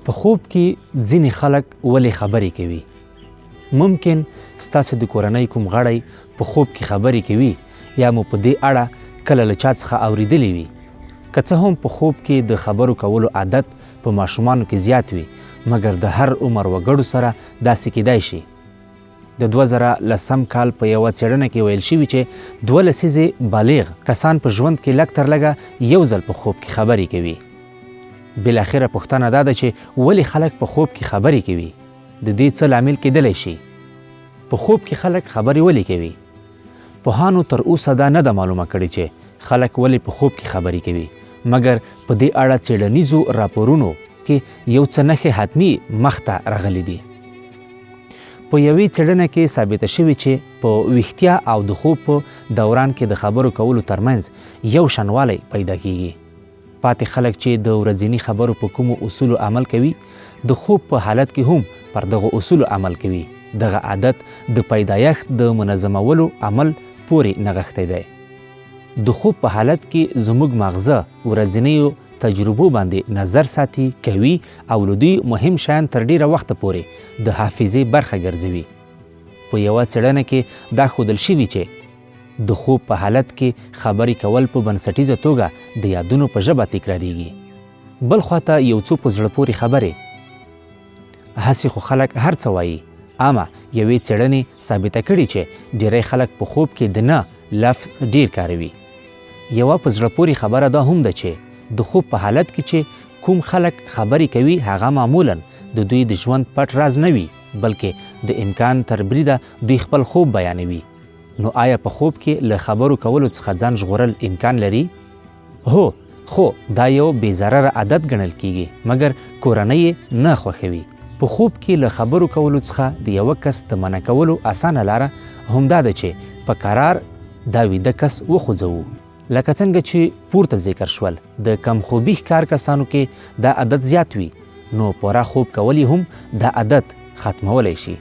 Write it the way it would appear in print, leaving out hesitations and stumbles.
په خوب کې ځینې خلک ولې خبرې کوي؟ ممکن ستاسو د کورنۍ کوم غړی په خوب کې خبرې کوي یا مو په دې اړه کله له چا څخه اورېدلې وي. که څه هم په خوب کې د خبرو کولو عادت په ماشومانو کې زیات وي، مګر د هر عمر وګړو سره داسې کیدای شي. د 2010 کال په یوه څېړنه کې ویل شوي چې 2 لسیزې بالغ کسان په ژوند کې لږ تر لږه یو ځل په خوب کې خبرې کوي. بالاخره پوښتنه دا ده چې ولې خلک په خوب کې خبرې کوي؟ د دې څه لامل کیدلی شي؟ په خوب کې خلک خبرې ولې کوي؟ پوهانو تر اوسه دا نه ده معلومه کړې چې خلک ولې په خوب کې خبرې کوي، مګر په دې اړه څېړنیزو راپورونو کې یو څه نښې حتمي مخته راغلي دي. په یوې څېړنه کې ثابته شوي چې په ویښتیا او د خوب په دوران کې د خبرو کولو ترمنځ یو شانوالی پیدا کیږي. پاتې خلک چې د ورځني خبرو په کومو اصولو عمل کوي، د خوب په حالت کې هم پر دغه اصولو عمل کوي. دغه عادت د پیدایښت د منظمولو عمل پورې نغښتی دی. د خوب په حالت کې زموږ مغزه ورځنیو تجربو باندې نظر ساتي، کوي او له دوی مهم شیان تر ډیره وخته پورې د حافظې برخه ګرځوي. په یوه څېړنه کې دا ښودل شوي چې د خوب په حالت کې خبرې کول په بنسټیزه توګه د یادونو په ژبه تکراریږي. بل خواته یو څو په زړه پورې خبرې، هسې خو خلک هر څه وایي. اما یوې څېړنې ثابته کړي چې ډیری خلک په خوب کې د نه لفظ ډیر کاروي. یوه په زړه پورې خبره دا هم ده چې د خوب په حالت کې چې کوم خلک خبرې کوي هغه معمولا د دوی د ژوند پټ راز نه وي، بلکې د امکان تر بریده دوی خپل خوب بیانوي. نو آیا په خوب کې له خبرو کولو څخه ځان ژغورل امکان لري؟ هو، خو دا یو بې ضرره عادت ګڼل کیږي، مګر کورنۍ یې نه خوښوي. په خوب کې له خبرو کولو څخه د یوه کس د منع کولو اسانه لاره همدا ده چې په قرار دا ویده کس وخوځوو. لکه څنګه چې پورته ذکر شول، د کمخوبي ښکار کسانو کې دا عادت زیات وي، نو پوره خوب کول هم دا عادت ختمولی شي.